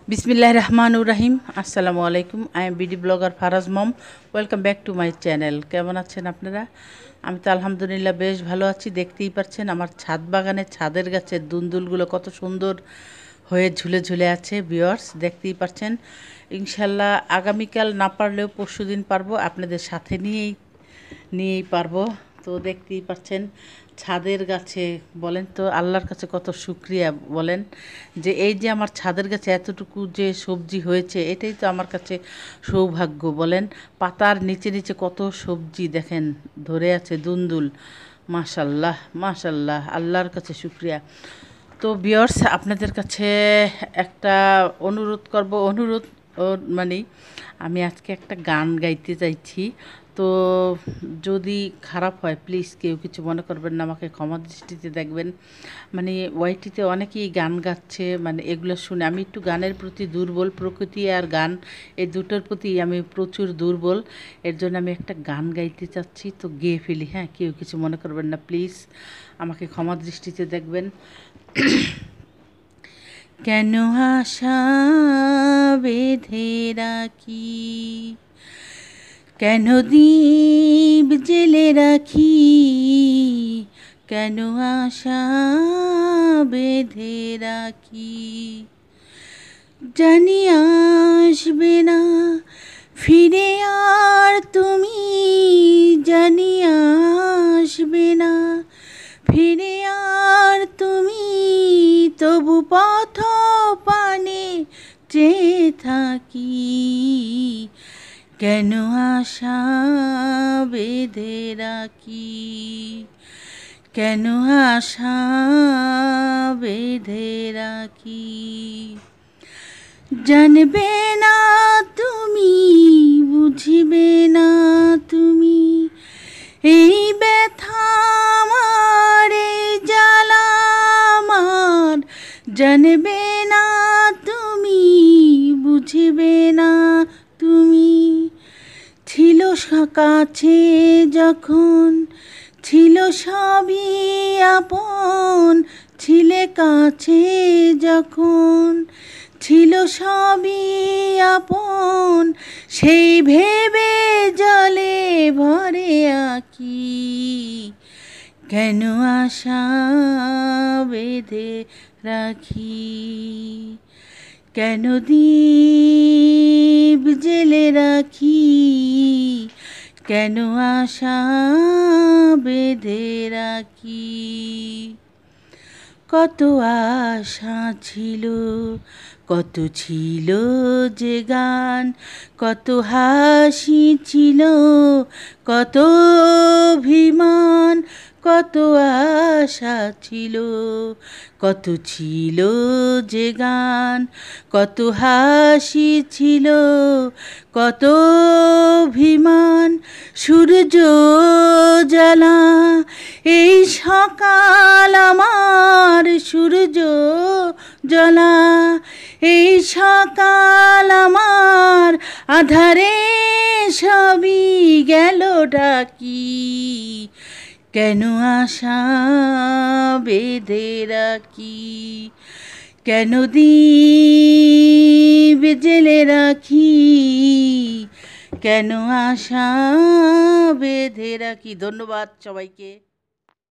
Bismillahir Rahmanir Rahim. Assalamu alaikum. I am BD blogger Faraz Mom. Welcome back to my channel. কেমন আছেন আপনারা? আমি তো আলহামদুলিল্লাহ বেশ ভালো আছি। দেখতেই পাচ্ছেন আমার ছাদ বাগানে ছাদের গাছের দুন্দুলগুলো কত সুন্দর হয়ে ঝুলে ঝুলে আছে। ভিউয়ার্স দেখতেই পাচ্ছেন। ইনশাআল্লাহ আগামীকাল না পারলেও পরশুদিন পারবো, আপনাদের সাথে নিয়েই পারবো। তো দেখতেই পাচ্ছেন ছাদের গাছে, বলেন তো আল্লাহর কাছে কত শুকরিয়া বলেন যে এই যে আমার ছাদের গাছে এতটুকু যে সবজি হয়েছে, এটাই তো আমার কাছে সৌভাগ্য বলেন। পাতার নিচে নিচে কত সবজি দেখেন ধরে আছে দুন্দুল। মাশাল্লাহ মাশাল্লাহ, আল্লাহর কাছে শুকরিয়া। তো ভিউয়ার্স আপনাদের কাছে একটা অনুরোধ করব, মানে আমি আজকে একটা গান গাইতে চাইছি। তো যদি খারাপ হয় প্লিজ কেউ কিছু মনে করবেন না, আমাকে ক্ষমা দৃষ্টিতে দেখবেন। মানে ওয়াইটিতে অনেকেই গান গাচ্ছে, মানে এগুলো শুনে আমি একটু গানের প্রতি দুর্বল। প্রকৃতি আর গান এই দুটোর প্রতি আমি প্রচুর দুর্বল। এর জন্য আমি একটা গান গাইতে চাচ্ছি, তো গেয়ে ফেলি। হ্যাঁ, কেউ কিছু মনে করবেন না প্লিজ, আমাকে ক্ষমা দৃষ্টিতে দেখবেন। কেন আশা বেঁধে রাখি, কেন দীপ জেলে রাখি, কেন আশা বেঁধে রাখি, জানি আসবে না ফিরে আর তুমি, জানি আসবে না ফিরে আর তুমি, তবু পথ পানে চেয়ে থাকি, কেন আশা বেঁধে রাখি, কেন আশা বেঁধে রাখি। জানবে না তুমি, বুঝবে না তুমি, এই ব্যথা আমার, এই জ্বালা আমার, জানবে না তুমি, বুঝবে না তুমি। ছিল কাছে যখন, ছিল সবই আপন, ছিলে কাছে যখন, ছিল সবই আপন, সেই ভেবে জলে ভরে আঁকি, কেন আশা বেঁধে রাখি, কেন দীপ জেলে রাখি, কেন আশা বেঁধে রাখি। কত আশা ছিল, কত ছিল যে গান, কত হাসি ছিল, কত অভিমান, কত আশা ছিল, কত ছিল যে গান, কত হাসি ছিল, কত অভিমান। সূর্য জ্বালা এই সকাল আমার, সূর্য জ্বালা এই সকাল আমার, আধারে সবই গেল ঢাকি, কেন আশা বেঁধে রাখি, কেন দীপ জেলে রাখি, কেন আশা বেঁধে রাখি। ধন্যবাদ সবাইকে।